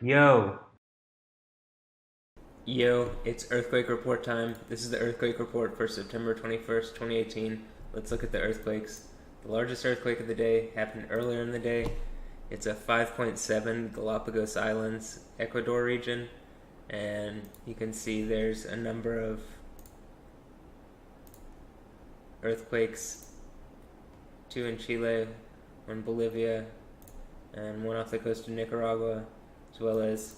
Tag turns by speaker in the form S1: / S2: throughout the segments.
S1: Yo,
S2: Yo, it's earthquake report time. This is the earthquake report for September 21st, 2018. Let's look at the earthquakes. The largest earthquake of the day happened earlier in the day. It's a 5.7 Galapagos Islands, Ecuador region, and you can see there's a number of earthquakes, two in Chile, one in Bolivia, and one off the coast of Nicaragua, as well as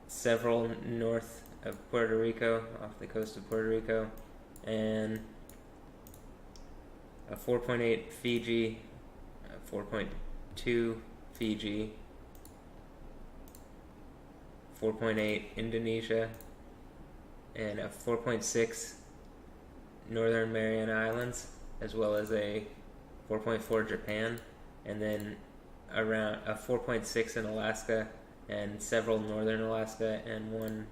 S2: several north of Puerto Rico, off the coast of Puerto Rico, and a 4.8 Fiji, a 4.2 Fiji, 4.8 Indonesia, and a 4.6 Northern Mariana Islands, as well as a 4.4 Japan, and then around a 4.6 in Alaska, and several northern Alaska and one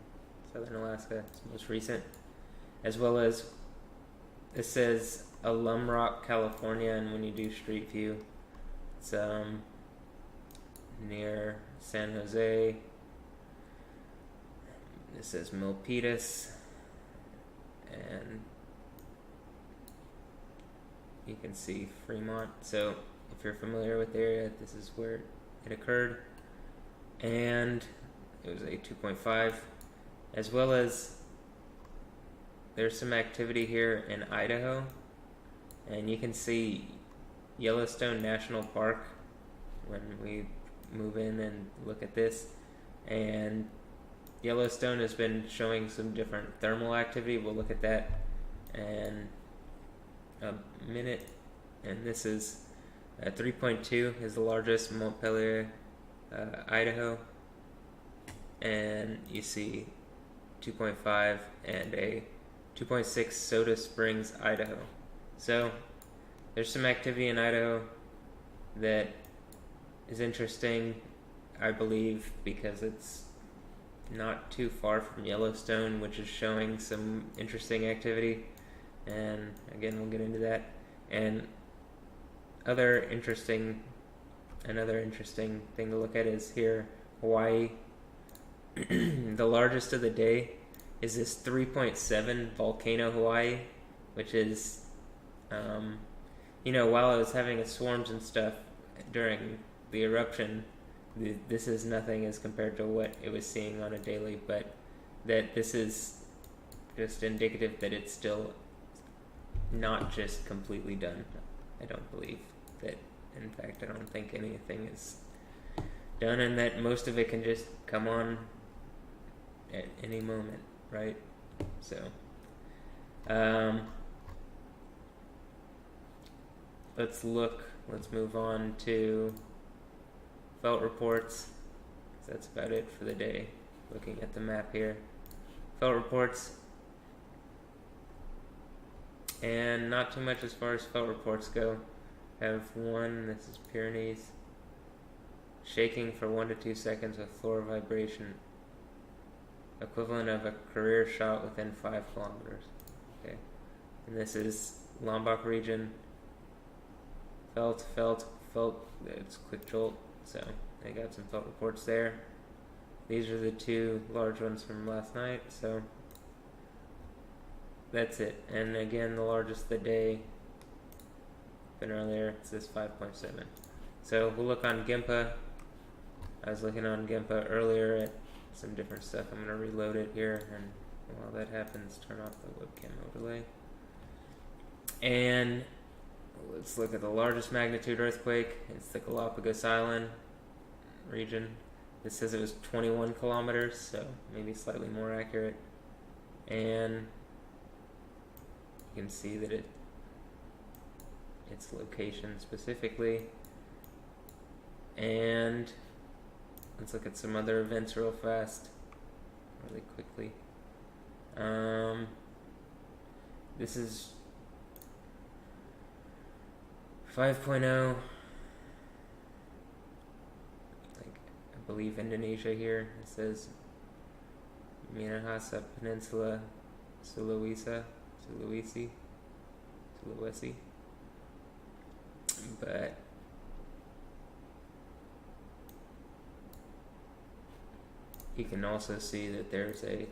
S2: southern Alaska, it's most recent, as well as it says Alum Rock, California, and when you do Street View, it's near San Jose. This says Milpitas, and you can see Fremont. So if you're familiar with the area, this is where it occurred. And it was a 2.5, as well as there's some activity here in Idaho, and you can see Yellowstone National Park when we move in and look at this. And Yellowstone has been showing some different thermal activity. We'll look at that in a minute. And this is 3.2 is the largest, Montpelier, Idaho, and you see 2.5 and a 2.6 Soda Springs, Idaho. So there's some activity in Idaho that is interesting, I believe, because it's not too far from Yellowstone, which is showing some interesting activity, and again we'll get into that. And another interesting thing to look at is here, Hawaii. The largest of the day is this 3.7 Volcano, Hawaii, which is, while I was having its swarms and stuff during the eruption, this is nothing as compared to what it was seeing on a daily, but that this is just indicative that it's still not just completely done. I don't believe that. In fact, I don't think anything is done, and that most of it can just come on at any moment, right? So, let's move on to felt reports. That's about it for the day. Looking at the map here. Felt reports. And not too much as far as felt reports go. Have one, this is Pyrenees, shaking for 1 to 2 seconds with floor vibration, equivalent of a career shot within 5 kilometers. Okay, and this is Lombok region. Felt. It's quick jolt. So I got some felt reports there. These are the two large ones from last night. So that's it. And again, the largest of the day. Been earlier, it's this 5.7. So we'll look on Gimpa. I was looking on Gimpa earlier at some different stuff. I'm going to reload it here, and while that happens, turn off the webcam overlay. And let's look at the largest magnitude earthquake. It's the Galapagos Island region. This says it was 21 kilometers, so maybe slightly more accurate. And you can see that its location specifically. And let's look at some other events real fast, really quickly. This is 5.0, I believe Indonesia here. It says Minahasa Peninsula, Sulawesi. But you can also see that there's a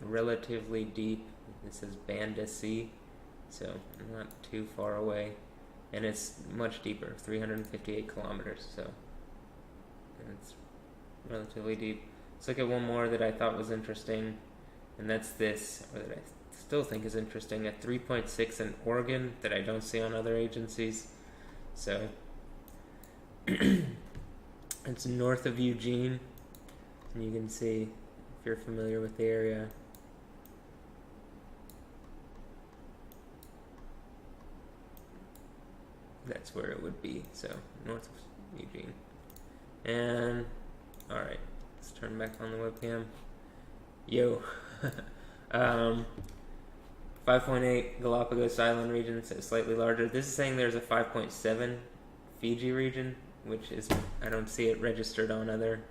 S2: relatively deep, this is Banda Sea, so not too far away, and it's much deeper, 358 kilometers, so it's relatively deep. Let's look at one more that I thought was interesting, and that's this, or that I still think is interesting, at 3.6 in Oregon that I don't see on other agencies. So it's north of Eugene, and you can see, if you're familiar with the area, that's where it would be, so north of Eugene. And alright, let's turn back on the webcam. Yo. 5.8 Galapagos Island region, so slightly larger. This is saying there's a 5.7 Fiji region, which is, I don't see it registered on other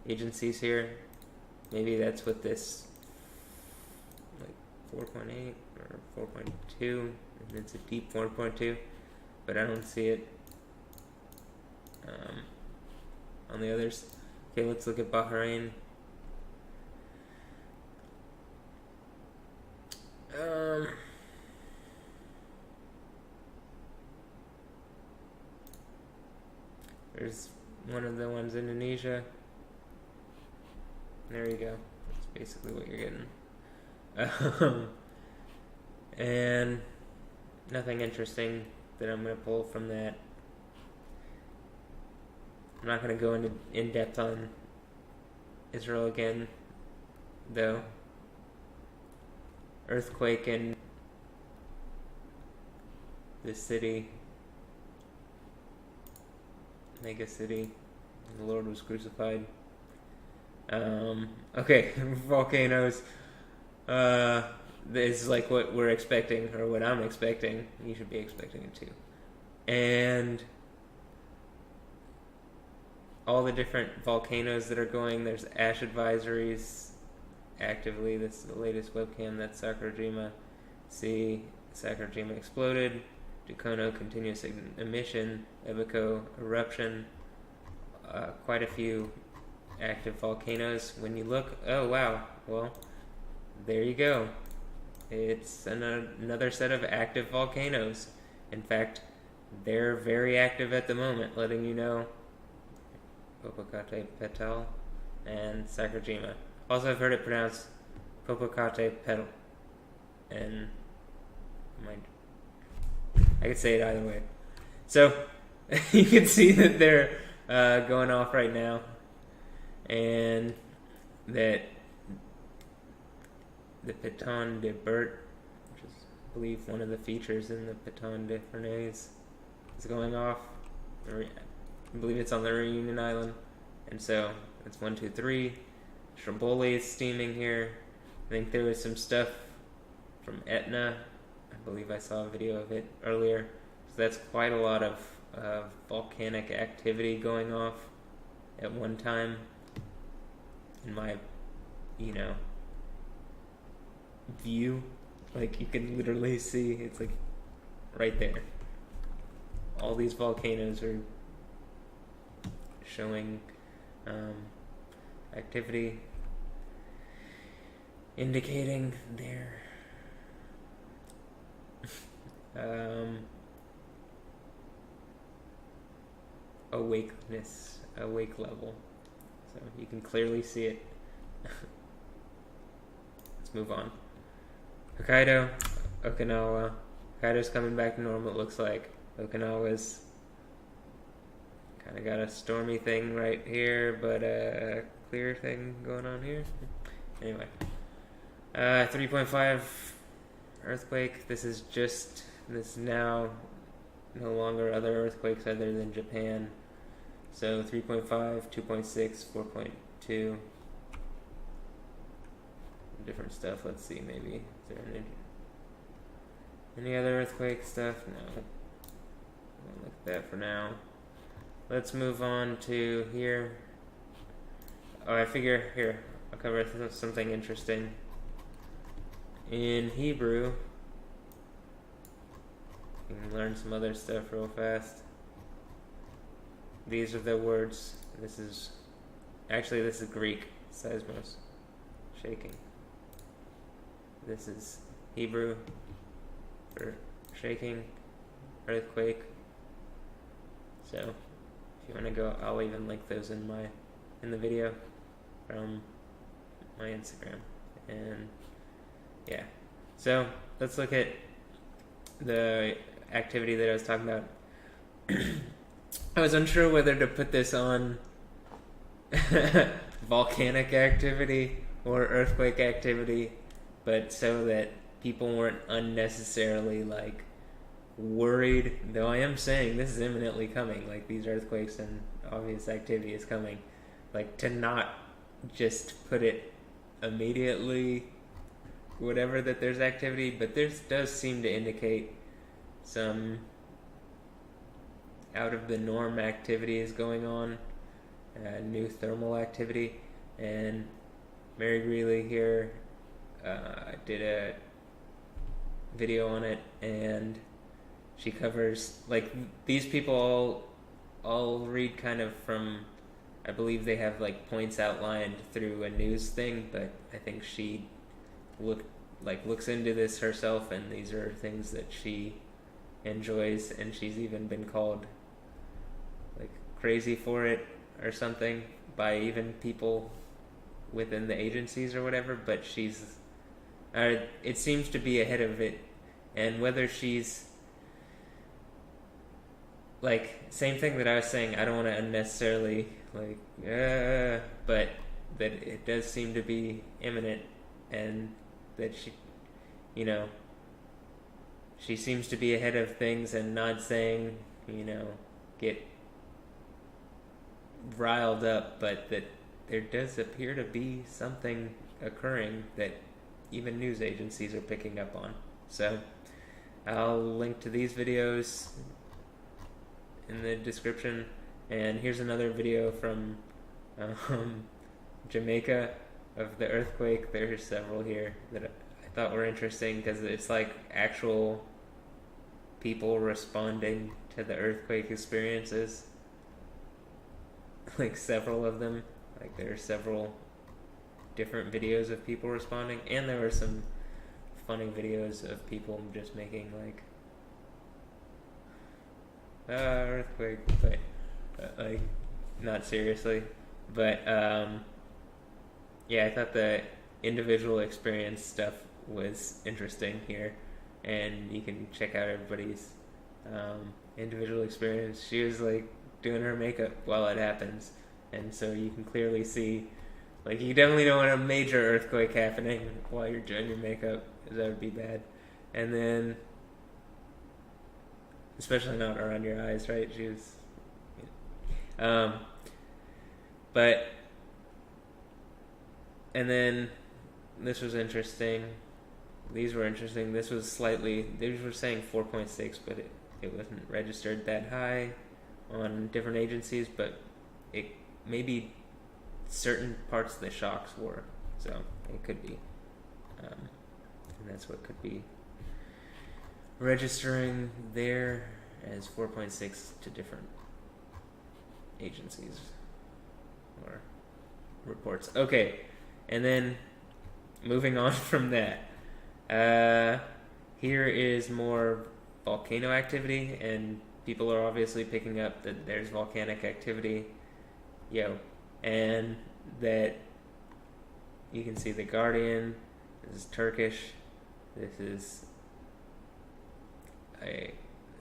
S2: agencies here. Maybe that's what this, like 4.8 or 4.2, and it's a deep 4.2, but I don't see it on the others. Okay, let's look at Bahrain. There's one of the ones in Indonesia. There you go. That's basically what you're getting. And nothing interesting that I'm going to pull from that. I'm not going to go into in depth on Israel again, though. Earthquake in the city, mega city, the Lord was crucified. Okay, volcanoes. This is like what we're expecting, or what I'm expecting. You should be expecting it too. And all the different volcanoes that are going, there's ash advisories actively. This is the latest webcam. That's Sakurajima. See, Sakurajima exploded. Dukono continuous emission. Ebiko eruption. Quite a few active volcanoes. When you look, oh wow, well, there you go. It's another set of active volcanoes. In fact, they're very active at the moment, letting you know. Popocatépetl and Sakurajima. Also, I've heard it pronounced Popocatépetl, and I could say it either way. So you can see that they're going off right now, and that the Piton de Bert, which is, I believe, one of the features in the Piton de Fernandez, is going off. I believe it's on the Reunion Island, and so it's 1, 2, 3. Stromboli is steaming here. I think there was some stuff from Etna. I believe I saw a video of it earlier. So that's quite a lot of volcanic activity going off at one time. In my, view, like you can literally see, it's like right there. All these volcanoes are showing activity, indicating their awake level. So you can clearly see it. Let's move on. Hokkaido, Okinawa. Hokkaido's coming back to normal, it looks like. Okinawa's kind of got a stormy thing right here, but a clear thing going on here. Anyway. 3.5 earthquake. This is now no longer other earthquakes other than Japan. So 3.5, 2.6, 4.2. Different stuff. Let's see, maybe. Is there any other earthquake stuff? No. I'll look at that for now. Let's move on to here. Oh, I figure, here, I'll cover something interesting. In Hebrew, you can learn some other stuff real fast. These are the words. This is Greek. seismos, shaking. This is Hebrew for shaking, earthquake. So if you want to go, I'll even link those in the video from my Instagram. And yeah, so let's look at the activity that I was talking about. I was unsure whether to put this on volcanic activity or earthquake activity, but so that people weren't unnecessarily like worried, though I am saying this is imminently coming, like these earthquakes and obvious activity is coming, like to not just put it immediately whatever that there's activity, but there does seem to indicate some out of the norm activity is going on, new thermal activity. And Mary Greeley here did a video on it, and she covers like these people all read kind of from, I believe they have like points outlined through a news thing, but I think she looks into this herself, and these are things that she enjoys, and she's even been called like crazy for it or something by even people within the agencies or whatever, but she's it seems to be ahead of it. And whether she's like, same thing that I was saying, I don't want to unnecessarily like but that it does seem to be imminent, and that she, you know, she seems to be ahead of things and not saying, you know, get riled up, but that there does appear to be something occurring that even news agencies are picking up on. So I'll link to these videos in the description. And here's another video from Jamaica of the earthquake. There's several here that I thought were interesting because it's like actual people responding to the earthquake experiences. Like several of them. Like there are several different videos of people responding, and there were some funny videos of people just making like earthquake, but like not seriously. But yeah, I thought the individual experience stuff was interesting here, and you can check out everybody's individual experience. She was like doing her makeup while it happens, and so you can clearly see, like, you definitely don't want a major earthquake happening while you're doing your makeup, because that would be bad. And then, especially not around your eyes, right? She was, but, and then this was interesting. These were interesting. This was slightly, they were saying 4.6, but it wasn't registered that high on different agencies, but it maybe certain parts of the shocks were, so it could be, and that's what could be registering there as 4.6 to different agencies or reports. Okay, and then moving on from that, here is more volcano activity, and people are obviously picking up that there's volcanic activity, and that you can see the Guardian. This is Turkish. This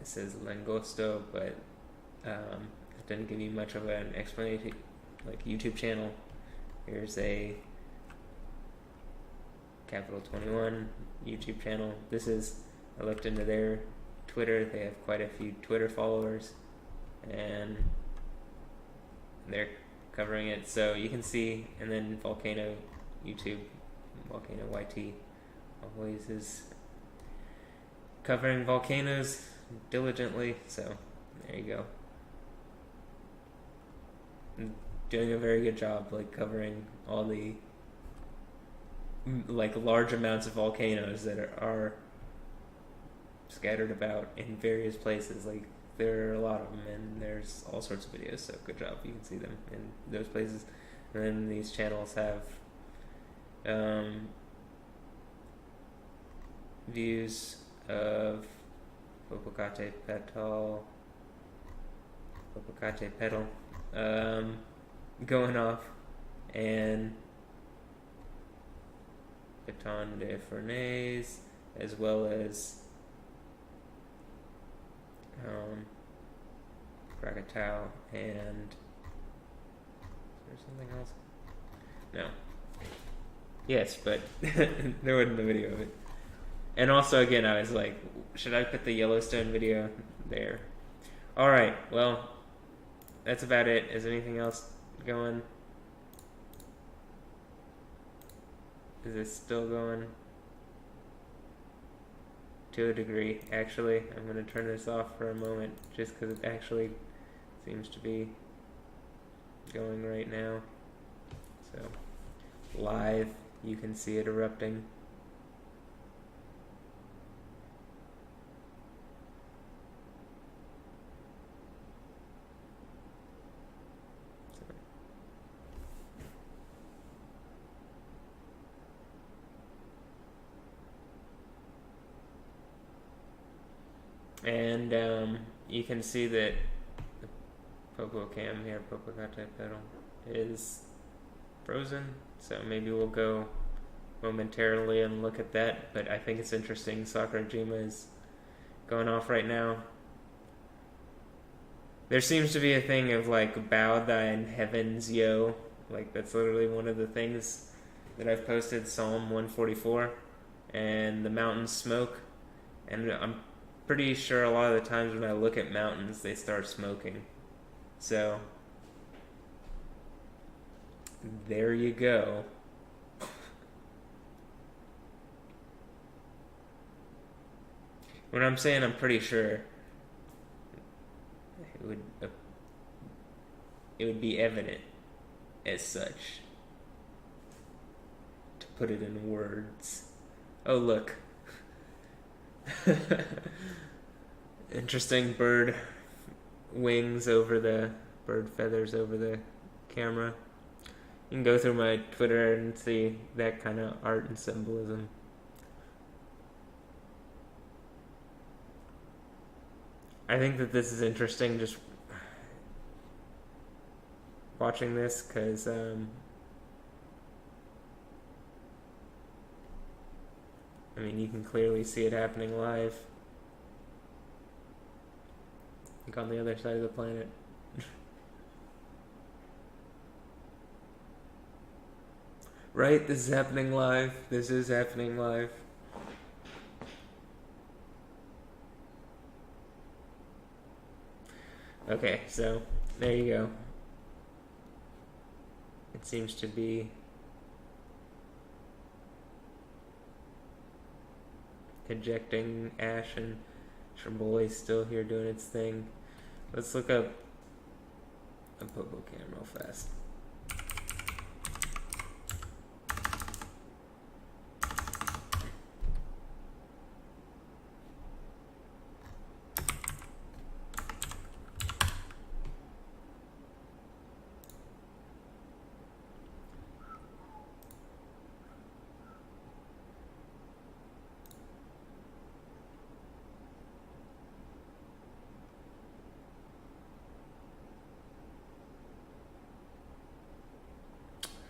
S2: says Langosto, but it doesn't give you much of an explanation. Like YouTube channel. Here's a Capital 21 YouTube channel. I looked into their Twitter. They have quite a few Twitter followers, and they're covering it, so you can see. And then Volcano YouTube, Volcano YT always is covering volcanoes diligently, so there you go. Doing a very good job, like covering all the like large amounts of volcanoes that are scattered about in various places. Like there are a lot of them, and there's all sorts of videos, so good job. You can see them in those places. And then these channels have views of Popocatépetl going off, and Baton de Fournaise, as well as Krakatoa, and is there something else? No. Yes, but there wasn't a video of it. And also, again, I was like, should I put the Yellowstone video there? Alright, well, that's about it. Is anything else going? Is it still going? To a degree. Actually, I'm going to turn this off for a moment, just because it actually seems to be going right now. So, live, you can see it erupting. And you can see that the Popocam here, Popocatépetl, is frozen. So maybe we'll go momentarily and look at that. But I think it's interesting. Sakurajima is going off right now. There seems to be a thing of like, bow thine heavens, yo. Like, that's literally one of the things that I've posted, Psalm 144, and the mountains smoke. And I'm pretty sure a lot of the times when I look at mountains, they start smoking. So, there you go. When I'm saying I'm pretty sure, it would be evident as such, to put it in words. Oh, look. Interesting bird wings over the bird feathers over the camera. You can go through my Twitter and see that kind of art and symbolism. I think that this is interesting, just watching this, because I mean, you can clearly see it happening live. Like on the other side of the planet. Right? This is happening live. This is happening live. Okay, so there you go. It seems to be ejecting ash, and Sherboy's still here doing its thing. Let's look up a Popocam real fast.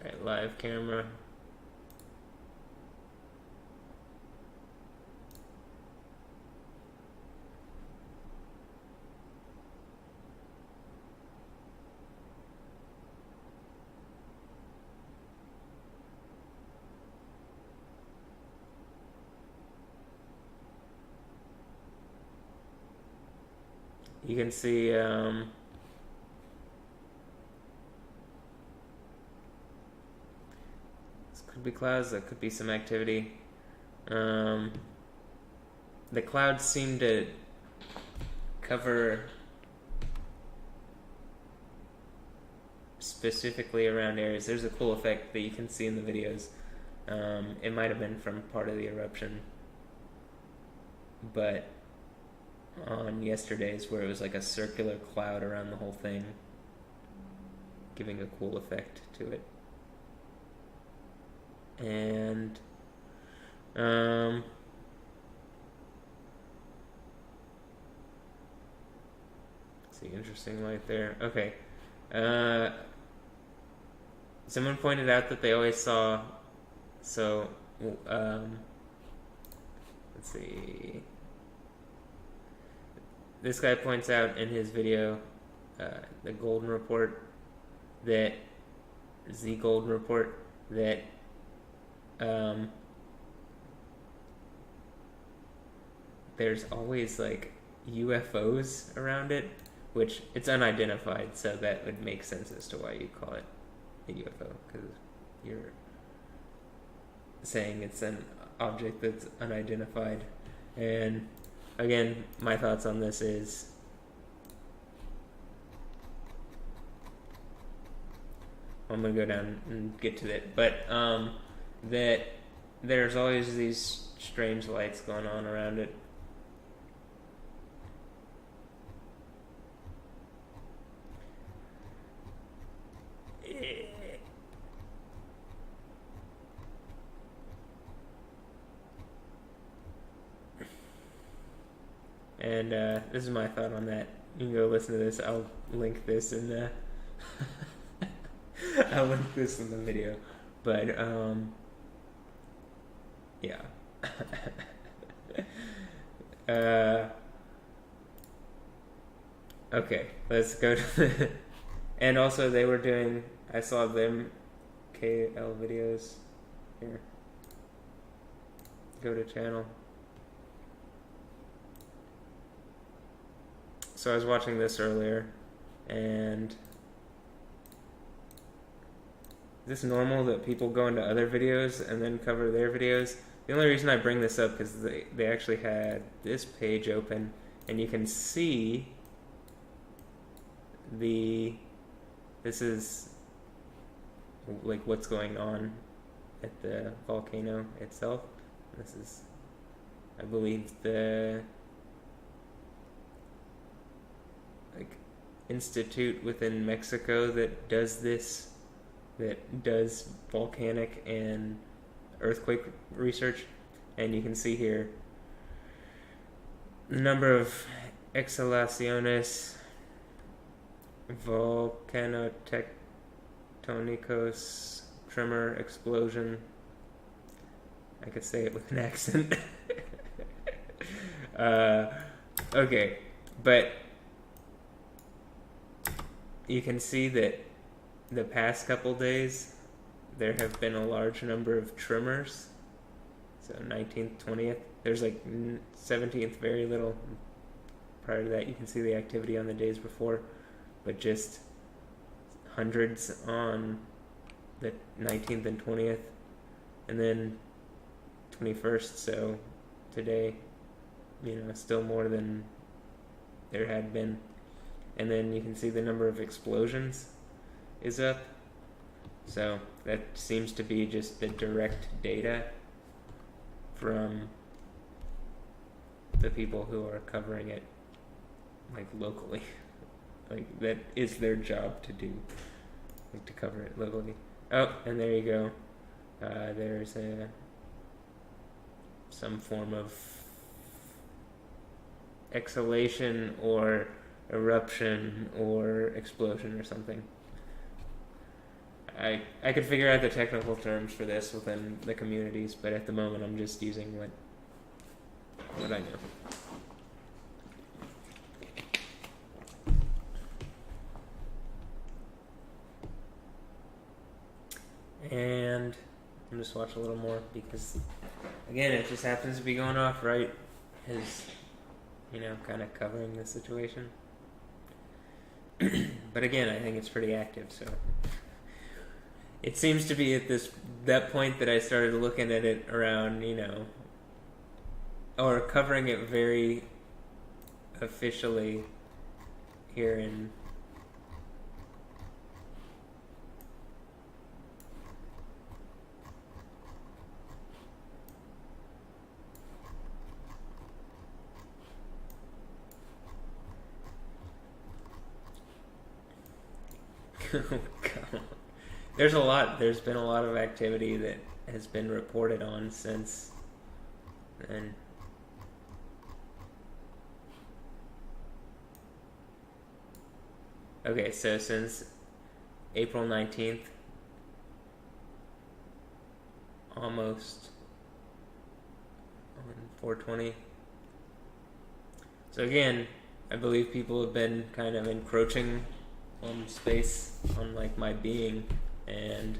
S2: Alright, live camera. You can see could be clouds, that could be some activity. The clouds seem to cover specifically around areas. There's a cool effect that you can see in the videos. It might have been from part of the eruption, but on yesterday's, where it was like a circular cloud around the whole thing, giving a cool effect to it. And see, interesting light there. Okay. Someone pointed out that they always saw, so let's see. This guy points out in his video, the Golden Report, that the Golden Report, that there's always like UFOs around it, which it's unidentified, so that would make sense as to why you call it a UFO, because you're saying it's an object that's unidentified. And again, my thoughts on this is I'm gonna go down and get to it, but that there's always these strange lights going on around it. And this is my thought on that. You can go listen to this. I'll link this in the I'll link this in the video. But yeah. Okay, let's go to and also they were doing, I saw them KL videos. Here. Go to channel. So I was watching this earlier, and is this normal that people go into other videos and then cover their videos? The only reason I bring this up is they actually had this page open, and you can see this is like what's going on at the volcano itself. This is, I believe, the institute within Mexico that does this, that does volcanic and earthquake research. And you can see here the number of exhalaciones volcanotectonicos, tremor, explosion. I could say it with an accent. Okay, but you can see that the past couple days there have been a large number of tremors. So 19th, 20th. There's like 17th, very little. Prior to that, you can see the activity on the days before, but just hundreds on the 19th and 20th, and then 21st. So today, still more than there had been. And then you can see the number of explosions is up. So that seems to be just the direct data from the people who are covering it, like locally. Like that is their job to do, like to cover it locally. Oh, and there you go. There's some form of exhalation or eruption or explosion or something. I could figure out the technical terms for this within the communities, but at the moment I'm just using what I know. And I'm just watch a little more because, again, it just happens to be going off right as, kind of covering the situation. But again, I think it's pretty active, so it seems to be at that point that I started looking at it around, or covering it very officially here in Come on. There's a lot. There's been a lot of activity that has been reported on since then. Okay, so since April 19th, almost on 420. So again, I believe people have been kind of encroaching on space, on like my being, and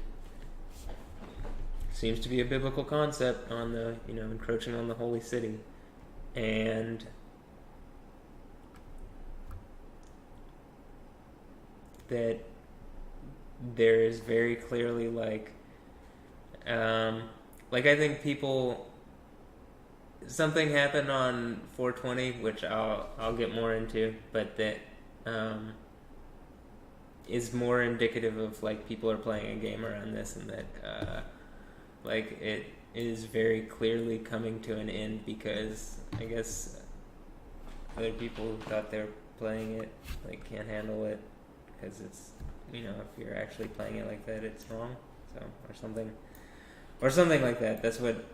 S2: seems to be a biblical concept on the, encroaching on the holy city. And that there is very clearly I think something happened on 420, which I'll get more into, but that is more indicative of like people are playing a game around this, and that it is very clearly coming to an end because I guess other people who thought they were playing it can't handle it because it's if you're actually playing it like that, it's wrong. So or something like that. That's what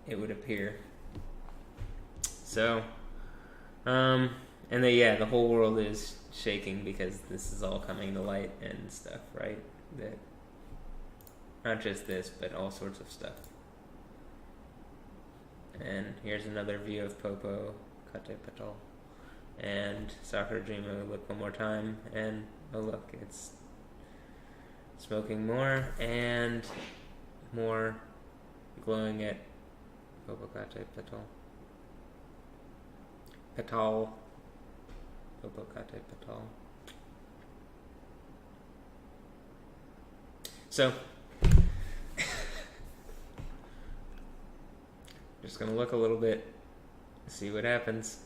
S2: it would appear. So, and the whole world is shaking because this is all coming to light and stuff, right? That not just this, but all sorts of stuff. And here's another view of Popo Katepetal and Sakurajima. Look one more time, and oh look, it's smoking more and more, glowing at Popocate Petal. Popocate Petal. So, just gonna look a little bit, see what happens.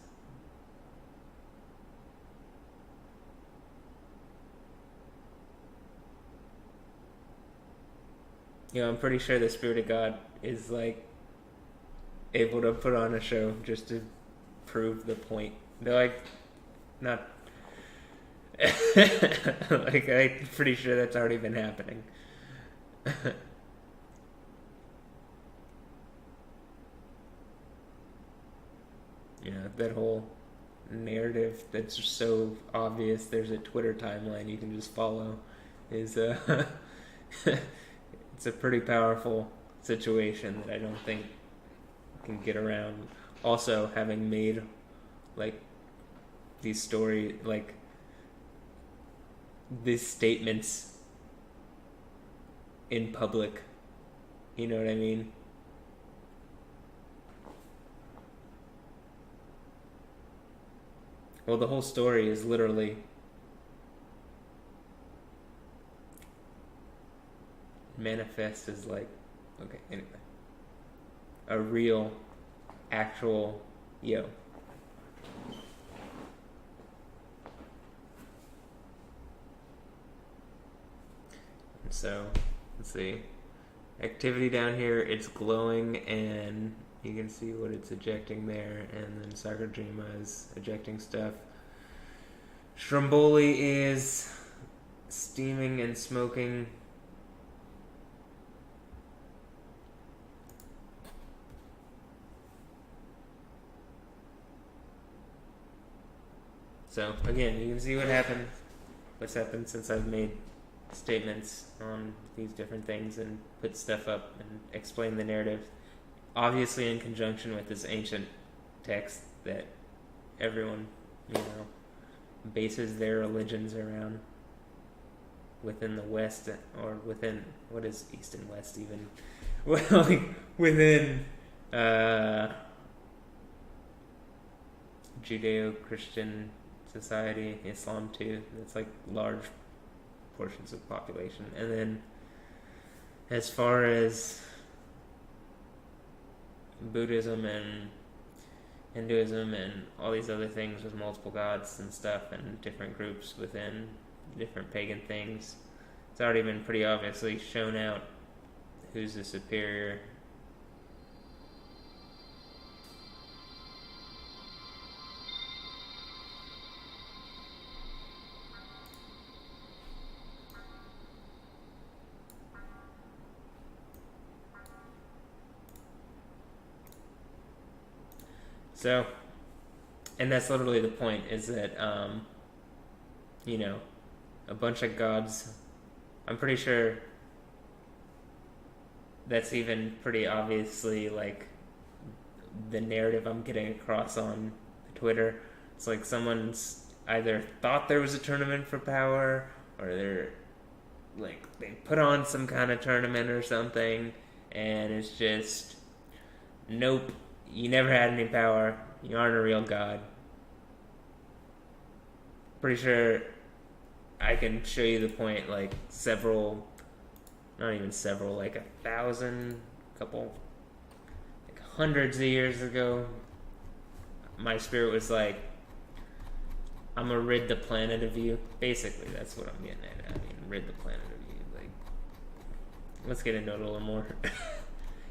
S2: I'm pretty sure the Spirit of God is able to put on a show just to prove the point. They're not I'm pretty sure that's already been happening. That whole narrative that's so obvious, there's a Twitter timeline you can just follow, is it's a pretty powerful situation that I don't think can get around. Also, having made these these statements in public, you know what I mean? Well, the whole story is literally manifest as anyway, a real, actual yo. So, let's see. Activity down here, it's glowing, and you can see what it's ejecting there, and then Sakurajima is ejecting stuff. Stromboli is steaming and smoking. So, again, you can see what's happened since I've made statements on these different things and put stuff up and explain the narrative. Obviously in conjunction with this ancient text that everyone, bases their religions around within the West, or within, what is East and West even? Well, within Judeo-Christian society, Islam too. It's large portions of population. And then as far as Buddhism and Hinduism and all these other things with multiple gods and stuff and different groups within different pagan things, it's already been pretty obviously shown out who's the superior. So, and that's literally the point, is that, you know, a bunch of gods. I'm pretty sure that's even pretty obviously like the narrative I'm getting across on Twitter. It's like someone's either thought there was a tournament for power, or they're like they put on some kind of tournament or something, and it's just nope, you never had any power, you aren't a real god. Pretty sure I can show you the point like several, not even several, like 1,000, couple, like hundreds of years ago. My spirit was like, I'm gonna rid the planet of you. Basically, that's what I'm getting at. I mean, rid the planet of you. Like, let's get into it a little more.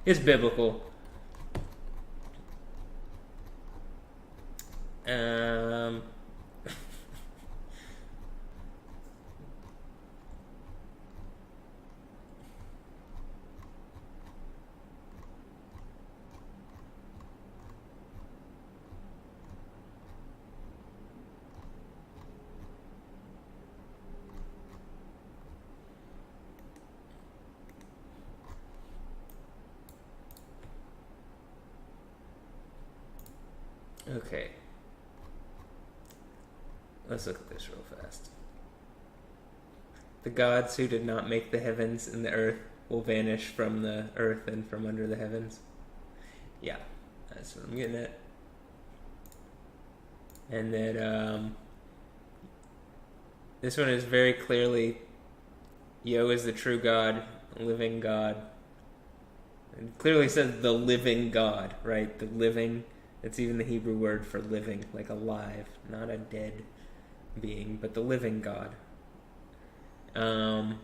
S2: It's biblical. Okay. Let's look at this real fast. The gods who did not make the heavens and the earth will vanish from the earth and from under the heavens. Yeah, that's what I'm getting at. And that this one is very clearly Yo is the true God, living God. It clearly says the living God, right? The living. It's even the Hebrew word for living, like alive, not a dead being, but the living God. The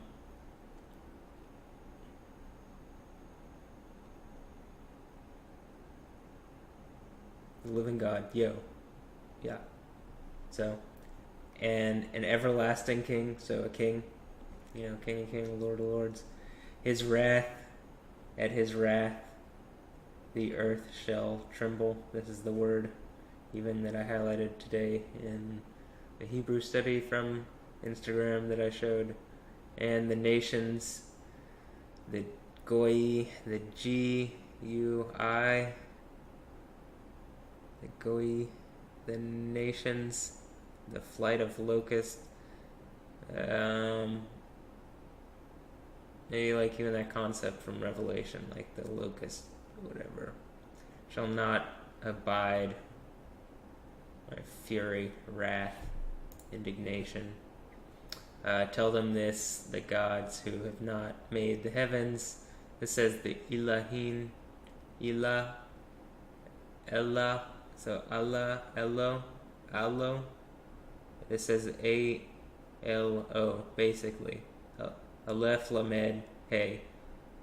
S2: living God, Yo. Yeah. So, and an everlasting king, so a king, you know, King of Kings, Lord of Lords. His wrath, at his wrath, the earth shall tremble. This is the word even that I highlighted today in the Hebrew study from Instagram that I showed. And the nations, the Goi, the G-U-I, the Goi, the nations, the flight of locusts, maybe like even that concept from Revelation, like the locust, whatever, shall not abide my fury, wrath, indignation. Tell them this, the gods who have not made the heavens. It says the Ilahin, Ilah, Ella, so Allah, Elo, Allo. It says A-L-O, basically. Aleph, Lamed, Hey.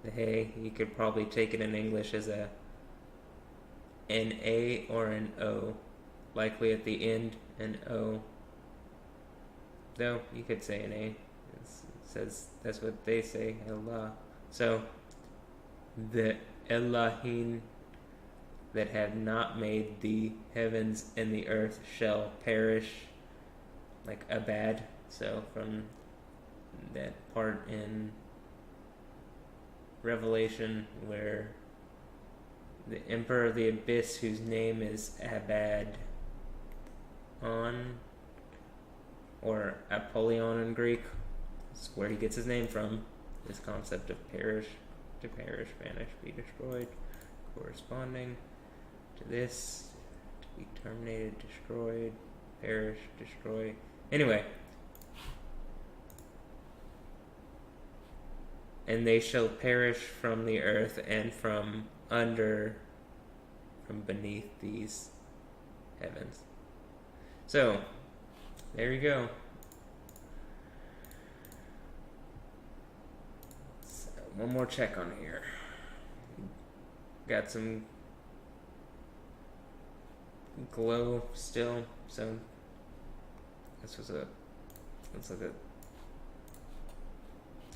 S2: The Hey, you could probably take it in English as an A or an O. Likely at the end, an O. Though, you could say an A. It says, that's what they say, Allah. So, the Elohim that have not made the heavens and the earth shall perish, like abad. So, from that part in Revelation where the Emperor of the Abyss, whose name is Abaddon, or Apollyon in Greek, that's where he gets his name from, this concept of perish, to perish, vanish, be destroyed, corresponding to this, to be terminated, destroyed, perish, destroy. Anyway, and they shall perish from the earth and from under, from beneath these heavens. So, there you go. So, one more check on here. Got some glow still, so this was a, let's look at,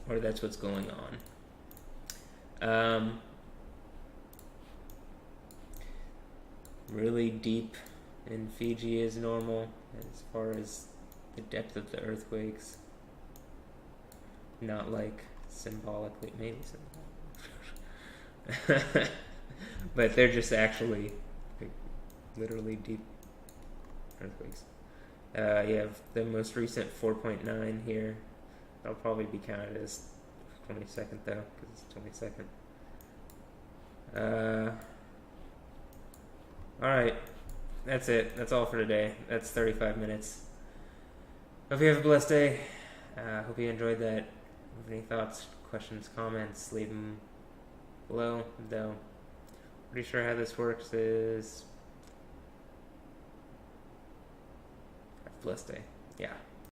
S2: or that's what's going on. really deep in Fiji is normal as far as the depth of the earthquakes. Not like symbolically, maybe symbolically. But they're just actually like, literally deep earthquakes. You have the most recent 4.9 here. That'll probably be counted as 22nd though, because it's 22nd. Alright, that's it. That's all for today. That's 35 minutes. Hope you have a blessed day. Hope you enjoyed that. If you have any thoughts, questions, comments, leave them below. Though, pretty sure how this works is have a blessed day. Yeah.